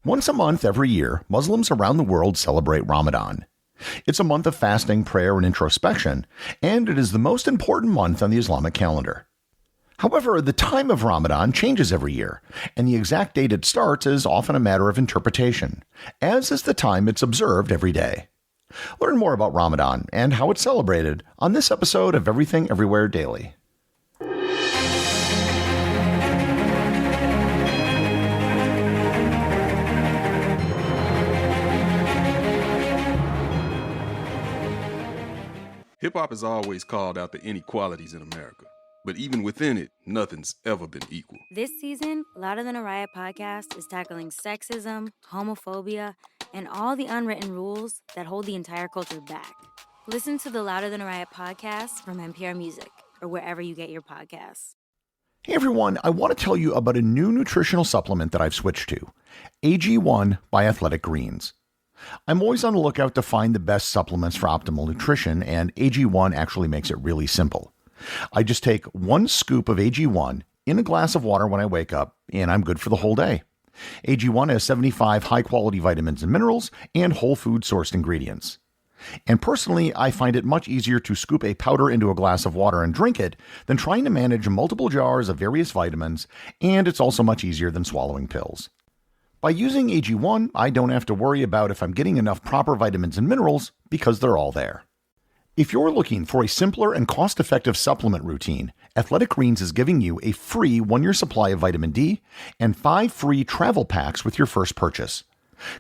Once a month every year, Muslims around the world celebrate Ramadan. It's a month of fasting, prayer, and introspection, and it is the most important month on the Islamic calendar. However, the time of Ramadan changes every year, and the exact date it starts is often a matter of interpretation, as is the time it's observed every day. Learn more about Ramadan and how it's celebrated on this episode of Everything Everywhere Daily. Hip-hop has always called out the inequalities in America, but even within it, nothing's ever been equal. This season, Louder Than a Riot podcast is tackling sexism, homophobia, and all the unwritten rules that hold the entire culture back. Listen to the Louder Than a Riot podcast from NPR Music or wherever you get your podcasts. Hey everyone, I want to tell you about a new nutritional supplement that I've switched to, AG1 by Athletic Greens. I'm always on the lookout to find the best supplements for optimal nutrition, and AG1 actually makes it really simple. I just take 1 scoop of AG1 in a glass of water when I wake up, and I'm good for the whole day. AG1 has 75 high-quality vitamins and minerals and whole food sourced ingredients. And personally, I find it much easier to scoop a powder into a glass of water and drink it than trying to manage multiple jars of various vitamins, and it's also much easier than swallowing pills. By using AG1, I don't have to worry about if I'm getting enough proper vitamins and minerals because they're all there. If you're looking for a simpler and cost-effective supplement routine, Athletic Greens is giving you a free 1-year supply of vitamin D and 5 free travel packs with your first purchase.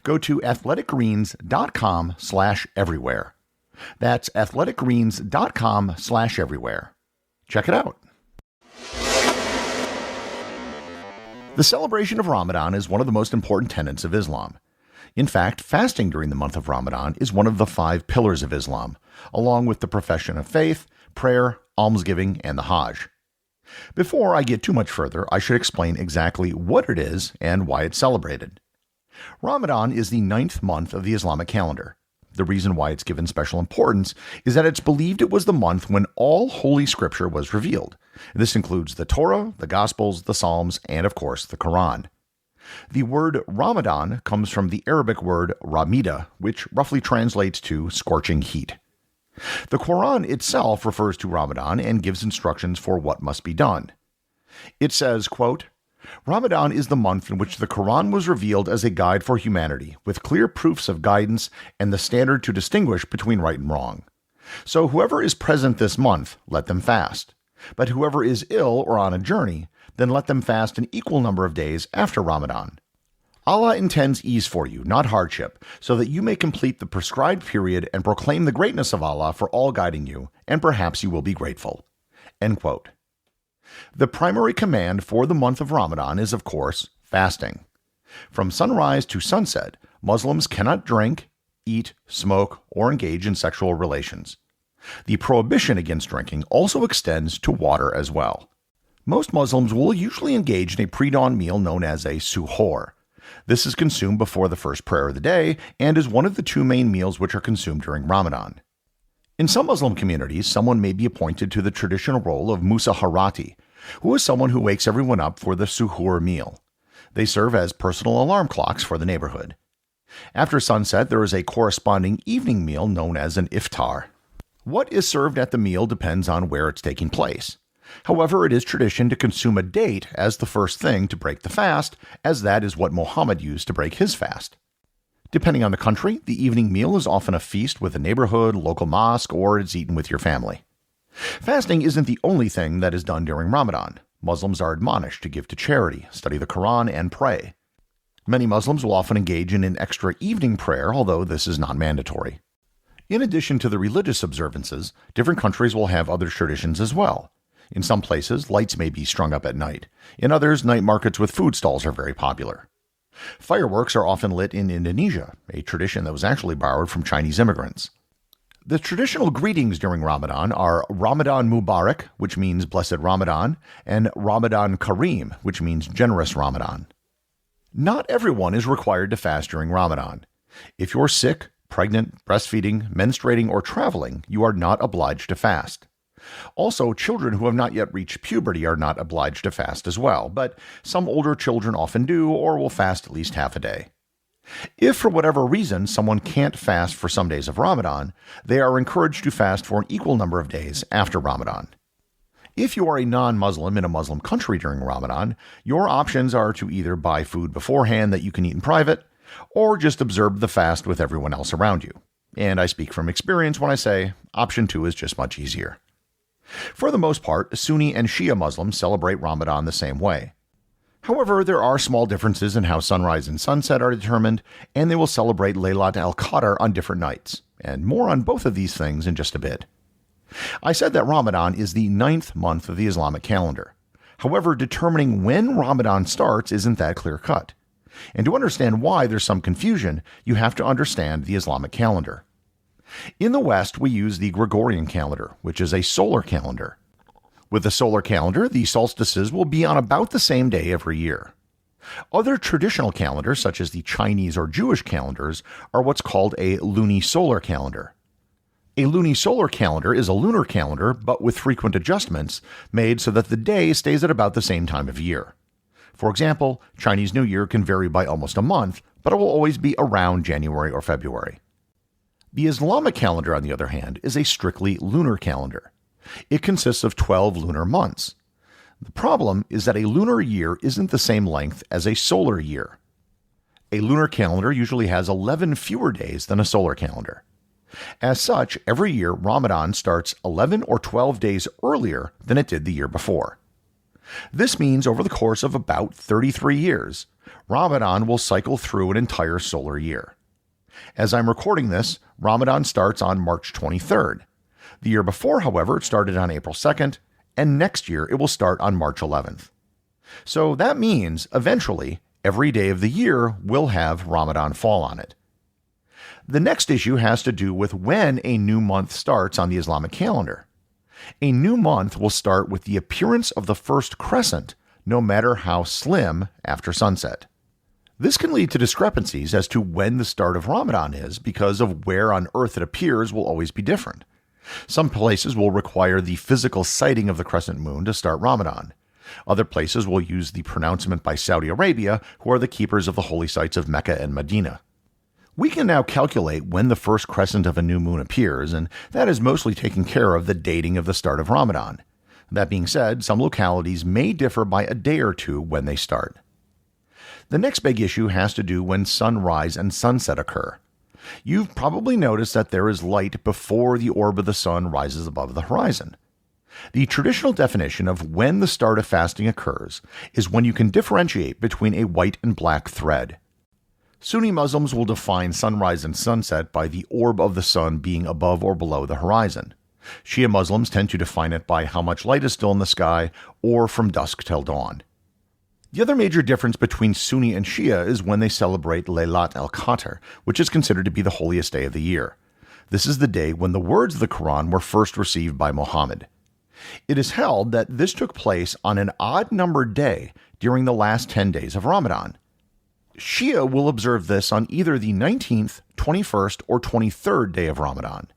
Go to athleticgreens.com/everywhere. That's athleticgreens.com/everywhere. Check it out. The celebration of Ramadan is one of the most important tenets of Islam. In fact, fasting during the month of Ramadan is one of the 5 pillars of Islam, along with the profession of faith, prayer, almsgiving, and the Hajj. Before I get too much further, I should explain exactly what it is and why it's celebrated. Ramadan is the 9th month of the Islamic calendar. The reason why it's given special importance is that it's believed it was the month when all Holy Scripture was revealed. This includes the Torah, the Gospels, the Psalms, and of course the Quran. The word Ramadan comes from the Arabic word Ramida, which roughly translates to scorching heat. The Quran itself refers to Ramadan and gives instructions for what must be done. It says, quote, Ramadan is the month in which the Quran was revealed as a guide for humanity, with clear proofs of guidance and the standard to distinguish between right and wrong. So whoever is present this month, let them fast. But whoever is ill or on a journey, then let them fast an equal number of days after Ramadan. Allah intends ease for you, not hardship, so that you may complete the prescribed period and proclaim the greatness of Allah for all guiding you, and perhaps you will be grateful. End quote. The primary command for the month of Ramadan is, of course, fasting. From sunrise to sunset, Muslims cannot drink, eat, smoke, or engage in sexual relations. The prohibition against drinking also extends to water as well. Most Muslims will usually engage in a pre-dawn meal known as a suhoor. This is consumed before the first prayer of the day and is one of the 2 main meals which are consumed during Ramadan. In some Muslim communities, someone may be appointed to the traditional role of Musaharati, who is someone who wakes everyone up for the suhoor meal. They serve as personal alarm clocks for the neighborhood. After sunset, there is a corresponding evening meal known as an iftar. What is served at the meal depends on where it's taking place. However, it is tradition to consume a date as the first thing to break the fast, as that is what Muhammad used to break his fast. Depending on the country, the evening meal is often a feast with a neighborhood, local mosque, or it's eaten with your family. Fasting isn't the only thing that is done during Ramadan. Muslims are admonished to give to charity, study the Quran, and pray. Many Muslims will often engage in an extra evening prayer, although this is not mandatory. In addition to the religious observances, different countries will have other traditions as well. In some places, lights may be strung up at night. In others, night markets with food stalls are very popular. Fireworks are often lit in Indonesia, a tradition that was actually borrowed from Chinese immigrants. The traditional greetings during Ramadan are Ramadan Mubarak, which means Blessed Ramadan, and Ramadan Kareem, which means Generous Ramadan. Not everyone is required to fast during Ramadan. If you're sick, pregnant, breastfeeding, menstruating, or traveling, you are not obliged to fast. Also, children who have not yet reached puberty are not obliged to fast as well, but some older children often do or will fast at least half a day. If for whatever reason someone can't fast for some days of Ramadan, they are encouraged to fast for an equal number of days after Ramadan. If you are a non-Muslim in a Muslim country during Ramadan, your options are to either buy food beforehand that you can eat in private, or just observe the fast with everyone else around you. And I speak from experience when I say option 2 is just much easier. For the most part, Sunni and Shia Muslims celebrate Ramadan the same way. However, there are small differences in how sunrise and sunset are determined, and they will celebrate Laylat al-Qadr on different nights, and more on both of these things in just a bit. I said that Ramadan is the 9th month of the Islamic calendar. However, determining when Ramadan starts isn't that clear-cut. And to understand why there's some confusion, you have to understand the Islamic calendar. In the West, we use the Gregorian calendar, which is a solar calendar. With the solar calendar, the solstices will be on about the same day every year. Other traditional calendars, such as the Chinese or Jewish calendars, are what's called a lunisolar calendar. A lunisolar calendar is a lunar calendar, but with frequent adjustments, made so that the day stays at about the same time of year. For example, Chinese New Year can vary by almost a month, but it will always be around January or February. The Islamic calendar, on the other hand, is a strictly lunar calendar. It consists of 12 lunar months. The problem is that a lunar year isn't the same length as a solar year. A lunar calendar usually has 11 fewer days than a solar calendar. As such, every year Ramadan starts 11 or 12 days earlier than it did the year before. This means over the course of about 33 years, Ramadan will cycle through an entire solar year. As I'm recording this, Ramadan starts on March 23rd. The year before, however, it started on April 2nd, and next year it will start on March 11th. So that means, eventually, every day of the year will have Ramadan fall on it. The next issue has to do with when a new month starts on the Islamic calendar. A new month will start with the appearance of the first crescent, no matter how slim, after sunset. This can lead to discrepancies as to when the start of Ramadan is because of where on earth it appears will always be different. Some places will require the physical sighting of the crescent moon to start Ramadan. Other places will use the pronouncement by Saudi Arabia, who are the keepers of the holy sites of Mecca and Medina. We can now calculate when the first crescent of a new moon appears, and that is mostly taking care of the dating of the start of Ramadan. That being said, some localities may differ by a day or two when they start. The next big issue has to do when sunrise and sunset occur. You've probably noticed that there is light before the orb of the sun rises above the horizon. The traditional definition of when the start of fasting occurs is when you can differentiate between a white and black thread. Sunni Muslims will define sunrise and sunset by the orb of the sun being above or below the horizon. Shia Muslims tend to define it by how much light is still in the sky or from dusk till dawn. The other major difference between Sunni and Shia is when they celebrate Laylat al-Qadr, which is considered to be the holiest day of the year. This is the day when the words of the Quran were first received by Muhammad. It is held that this took place on an odd-numbered day during the last 10 days of Ramadan. Shia will observe this on either the 19th, 21st, or 23rd day of Ramadan.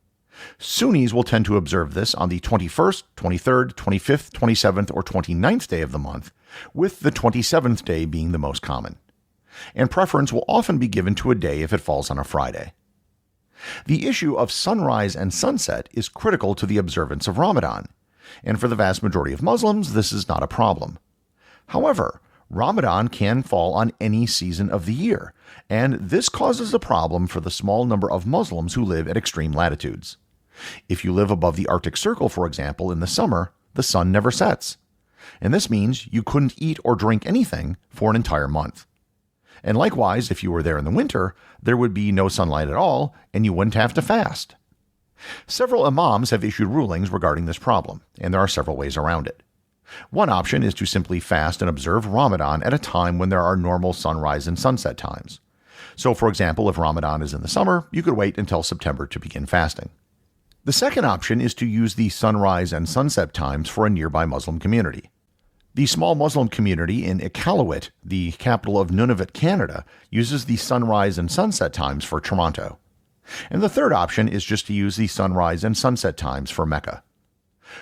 Sunnis will tend to observe this on the 21st, 23rd, 25th, 27th, or 29th day of the month, with the 27th day being the most common. And preference will often be given to a day if it falls on a Friday. The issue of sunrise and sunset is critical to the observance of Ramadan, and for the vast majority of Muslims, this is not a problem. However, Ramadan can fall on any season of the year, and this causes a problem for the small number of Muslims who live at extreme latitudes. If you live above the Arctic Circle, for example, in the summer, the sun never sets. And this means you couldn't eat or drink anything for an entire month. And likewise, if you were there in the winter, there would be no sunlight at all, and you wouldn't have to fast. Several imams have issued rulings regarding this problem, and there are several ways around it. One option is to simply fast and observe Ramadan at a time when there are normal sunrise and sunset times. So, for example, if Ramadan is in the summer, you could wait until September to begin fasting. The second option is to use the sunrise and sunset times for a nearby Muslim community. The small Muslim community in Iqaluit, the capital of Nunavut, Canada, uses the sunrise and sunset times for Toronto. And the third option is just to use the sunrise and sunset times for Mecca.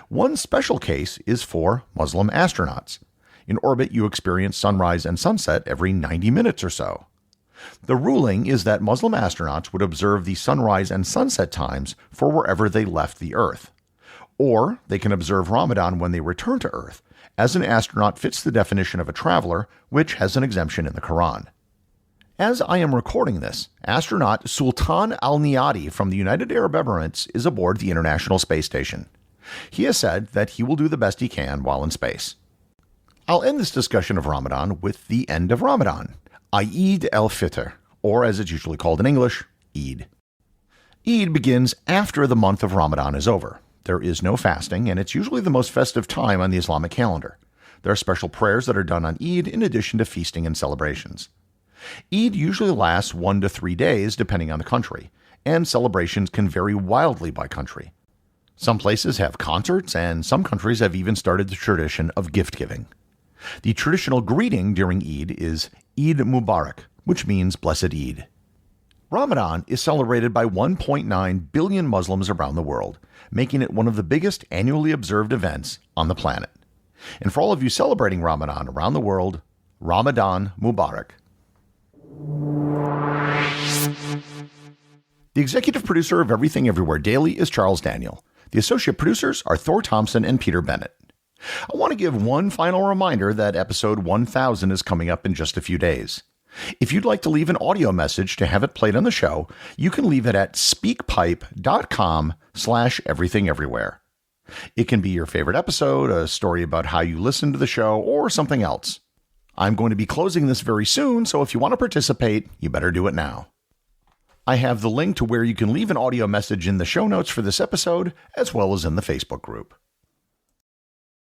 One special case is for Muslim astronauts. In orbit, you experience sunrise and sunset every 90 minutes or so. The ruling is that Muslim astronauts would observe the sunrise and sunset times for wherever they left the Earth. Or they can observe Ramadan when they return to Earth, as an astronaut fits the definition of a traveler, which has an exemption in the Quran. As I am recording this, astronaut Sultan Al-Niyadi from the United Arab Emirates is aboard the International Space Station. He has said that he will do the best he can while in space. I'll end this discussion of Ramadan with the end of Ramadan, Eid al-Fitr, or as it's usually called in English, Eid. Eid begins after the month of Ramadan is over. There is no fasting, and it's usually the most festive time on the Islamic calendar. There are special prayers that are done on Eid in addition to feasting and celebrations. Eid usually lasts 1 to 3 days depending on the country, and celebrations can vary wildly by country. Some places have concerts, and some countries have even started the tradition of gift-giving. The traditional greeting during Eid is Eid Mubarak, which means Blessed Eid. Ramadan is celebrated by 1.9 billion Muslims around the world, making it one of the biggest annually observed events on the planet. And for all of you celebrating Ramadan around the world, Ramadan Mubarak. The executive producer of Everything Everywhere Daily is Charles Daniel. The associate producers are Thor, Thomsen, and Peter Bennett. I want to give one final reminder that episode 1000 is coming up in just a few days. If you'd like to leave an audio message to have it played on the show, you can leave it at speakpipe.com/everythingeverywhere. It can be your favorite episode, a story about how you listen to the show, or something else. I'm going to be closing this very soon, so if you want to participate, you better do it now. I have the link to where you can leave an audio message in the show notes for this episode, as well as in the Facebook group.